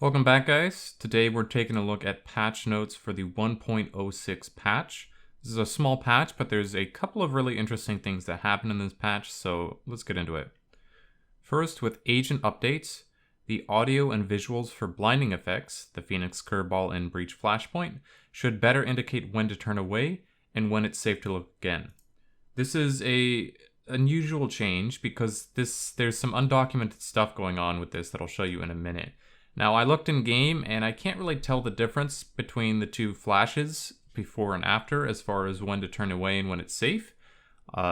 Welcome back, guys. Today we're taking a look at patch notes for the 1.06 patch. This is a small patch, but there's a couple of really interesting things that happen in this patch, so let's get into it. First, with agent updates, the audio and visuals for blinding effects, the Phoenix Curveball and Breach Flashpoint, should better indicate when to turn away and when it's safe to look again. This is a unusual change because there's some undocumented stuff going on with this that I'll show you in a minute. Now, I looked in game and I can't really tell the difference between the two flashes before and after as far as when to turn away and when it's safe.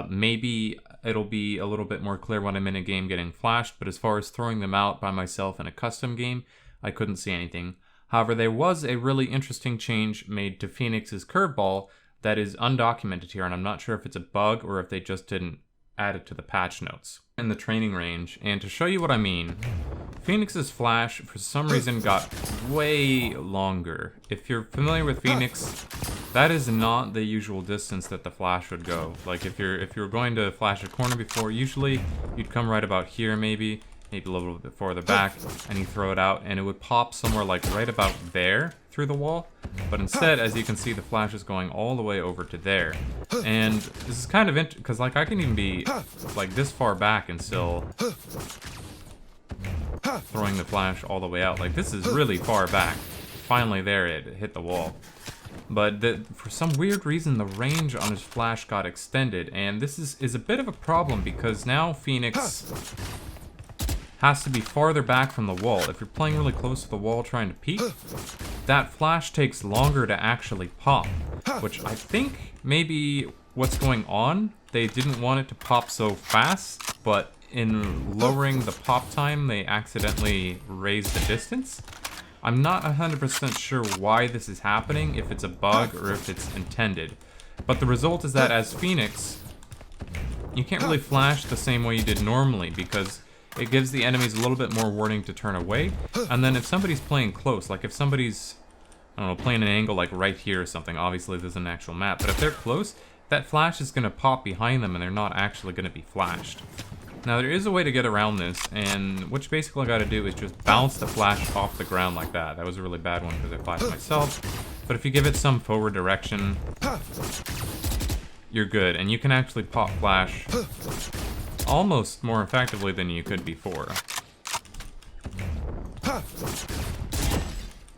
Maybe it'll be a little bit more clear when I'm in a game getting flashed, but as far as throwing them out by myself in a custom game, I couldn't see anything. However, there was a really interesting change made to Phoenix's Curveball that is undocumented here, and I'm not sure if it's a bug or if they just didn't add it to the patch notes in the training range. And to show you what I mean, Phoenix's flash for some reason got way longer. If you're familiar with Phoenix, that is not the usual distance that the flash would go. Like if you're going to flash a corner before, usually you'd come right about here, maybe a little bit farther back, and you throw it out and it would pop somewhere like right about there through the wall. But instead, as you can see, the flash is going all the way over to there. And this is kind of because like I can even be like this far back and still throwing the flash all the way out. Like this is really far back. Finally there, it hit the wall. But for some weird reason, the range on his flash got extended, and this is a bit of a problem because now Phoenix has to be farther back from the wall. If you're playing really close to the wall trying to peek, that flash takes longer to actually pop, which I think maybe what's going on. They didn't want it to pop so fast, but in lowering the pop time, they accidentally raised the distance. I'm not 100% sure why this is happening, if it's a bug or if it's intended. But the result is that as Phoenix, you can't really flash the same way you did normally because it gives the enemies a little bit more warning to turn away. And then if somebody's playing close, like if somebody's, I don't know, playing an angle like right here or something, obviously there's an actual map, but if they're close, that flash is going to pop behind them and they're not actually going to be flashed. Now there is a way to get around this, and what you basically got to do is just bounce the flash off the ground like that. That was a really bad one because I flashed myself, but if you give it some forward direction, you're good, and you can actually pop flash almost more effectively than you could before.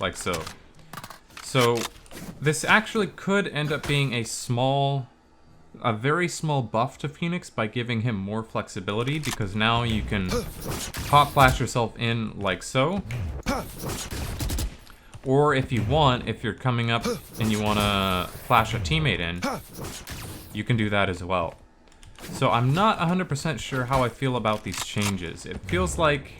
Like so. So this actually could end up being a very small buff to Phoenix by giving him more flexibility, because now you can pop flash yourself in like so. Or if you want, if you're coming up and you want to flash a teammate in, you can do that as well. So I'm not 100% sure how I feel about these changes. It feels like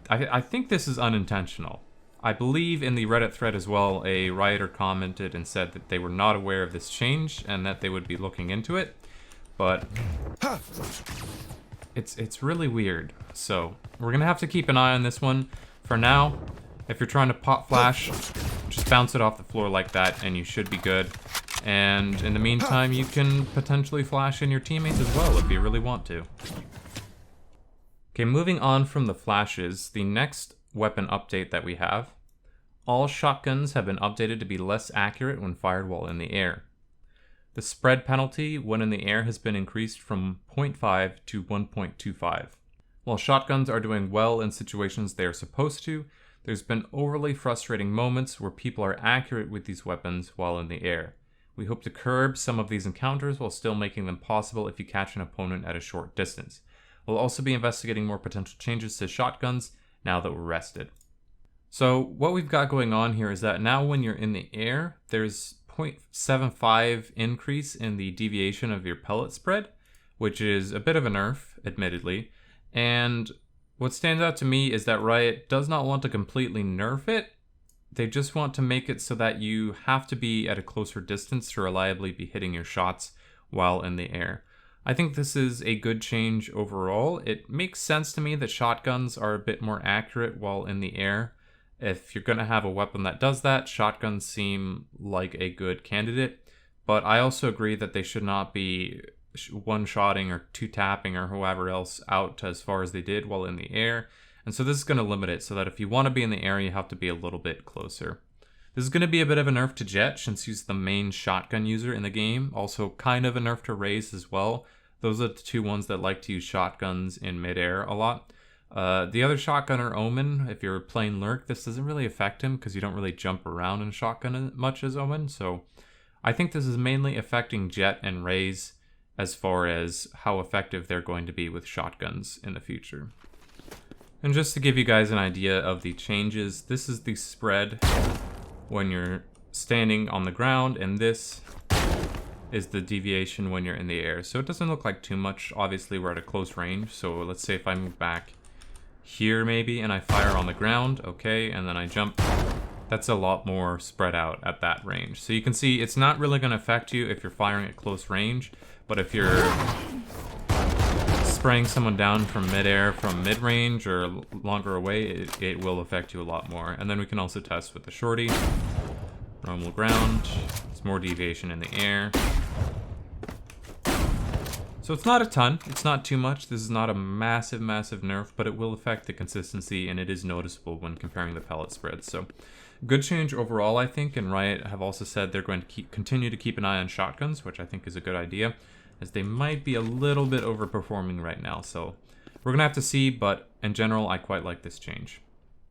I think this is unintentional. I believe in the Reddit thread as well, a writer commented and said that they were not aware of this change and that they would be looking into it. But it's really weird. So we're gonna have to keep an eye on this one. For now, if you're trying to pop flash, just bounce it off the floor like that and you should be good. And in the meantime, you can potentially flash in your teammates as well if you really want to. Okay, moving on from the flashes, the next weapon update that we have. All shotguns have been updated to be less accurate when fired while in the air. The spread penalty when in the air has been increased from 0.5 to 1.25. While shotguns are doing well in situations they are supposed to, there's been overly frustrating moments where people are accurate with these weapons while in the air. We hope to curb some of these encounters while still making them possible if you catch an opponent at a short distance. We'll also be investigating more potential changes to shotguns now that we're rested. So what we've got going on here is that now when you're in the air, there's 0.75 increase in the deviation of your pellet spread, which is a bit of a nerf, admittedly. And what stands out to me is that Riot does not want to completely nerf it. They just want to make it so that you have to be at a closer distance to reliably be hitting your shots while in the air. I think this is a good change overall. It makes sense to me that shotguns are a bit more accurate while in the air. If you're going to have a weapon that does that, shotguns seem like a good candidate. But I also agree that they should not be one-shotting or two-tapping or whoever else out as far as they did while in the air. And so this is going to limit it so that if you want to be in the air, you have to be a little bit closer. This is going to be a bit of a nerf to Jet since he's the main shotgun user in the game. Also kind of a nerf to Raze as well. Those are the two ones that like to use shotguns in midair a lot. The other shotgunner, Omen, if you're playing Lurk, this doesn't really affect him because you don't really jump around in shotgun as much as Omen. So I think this is mainly affecting Jet and Raze as far as how effective they're going to be with shotguns in the future. And just to give you guys an idea of the changes, this is the spread when you're standing on the ground, and this is the deviation when you're in the air. So it doesn't look like too much. Obviously, we're at a close range. So let's say if I move back here maybe and I fire on the ground, okay, and then I jump, that's a lot more spread out at that range. So you can see it's not really going to affect you if you're firing at close range, but if you're spraying someone down from midair, from mid-range or longer away, it will affect you a lot more. And then we can also test with the shorty. Normal ground, it's more deviation in the air. So it's not a ton, it's not too much. This is not a massive nerf, but it will affect the consistency, and it is noticeable when comparing the pellet spreads. So good change overall, I think, and Riot have also said they're going to continue to keep an eye on shotguns, which I think is a good idea, as they might be a little bit overperforming right now. So we're gonna have to see, but in general, I quite like this change.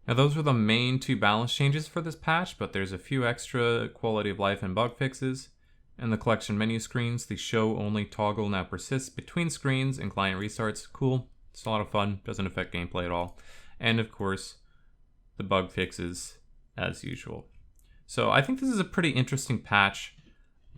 Now those were the main two balance changes for this patch, but there's a few extra quality of life and bug fixes. In the collection menu screens, the show only toggle now persists between screens and client restarts. Cool, it's a lot of fun, doesn't affect gameplay at all. And of course, the bug fixes as usual. So I think this is a pretty interesting patch.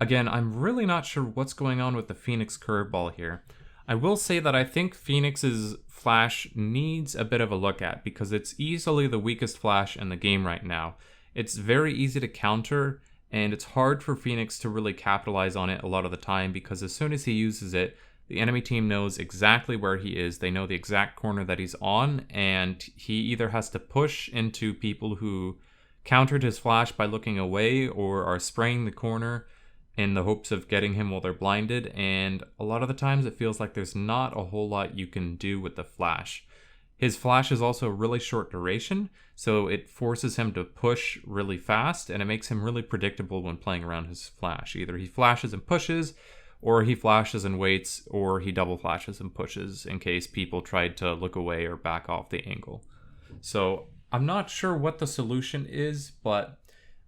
Again, I'm really not sure what's going on with the Phoenix curveball here. I will say that I think Phoenix's flash needs a bit of a look at because it's easily the weakest flash in the game right now. It's very easy to counter, and it's hard for Phoenix to really capitalize on it a lot of the time because as soon as he uses it, the enemy team knows exactly where he is. They know the exact corner that he's on, and he either has to push into people who countered his flash by looking away or are spraying the corner in the hopes of getting him while they're blinded, and a lot of the times it feels like there's not a whole lot you can do with the flash. His flash is also really short duration, so it forces him to push really fast, and it makes him really predictable when playing around his flash. Either he flashes and pushes, or he flashes and waits, or he double flashes and pushes in case people tried to look away or back off the angle. So I'm not sure what the solution is, but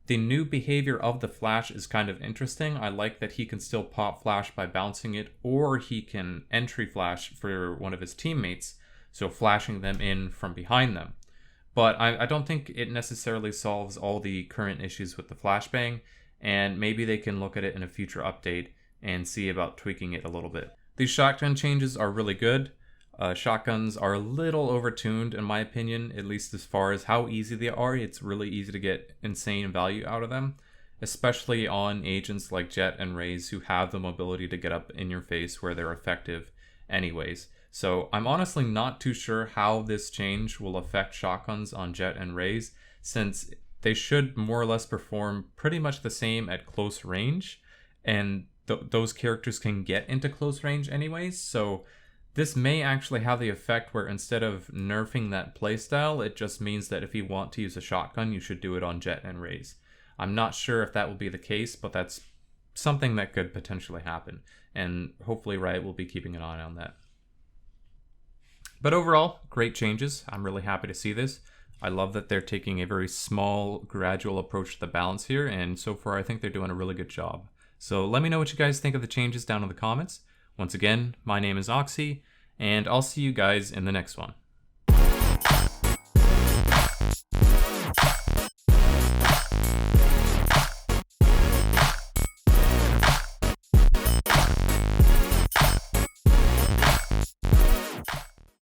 the new behavior of the flash is kind of interesting. I like that he can still pop flash by bouncing it, or he can entry flash for one of his teammates, so flashing them in from behind them. But I don't think it necessarily solves all the current issues with the flashbang, and maybe they can look at it in a future update and see about tweaking it a little bit. These shotgun changes are really good. Shotguns are a little overtuned in my opinion, at least as far as how easy they are. It's really easy to get insane value out of them, especially on agents like Jet and Raze who have the mobility to get up in your face where they're effective anyways. So I'm honestly not too sure how this change will affect shotguns on Jet and Raze, since they should more or less perform pretty much the same at close range, and those characters can get into close range anyways. So this may actually have the effect where instead of nerfing that playstyle, it just means that if you want to use a shotgun, you should do it on Jet and Raze. I'm not sure if that will be the case, but that's something that could potentially happen, and hopefully Riot will be keeping an eye on that. But overall, great changes. I'm really happy to see this. I love that they're taking a very small, gradual approach to the balance here, and so far I think they're doing a really good job. So let me know what you guys think of the changes down in the comments. Once again, my name is Oxy, and I'll see you guys in the next one.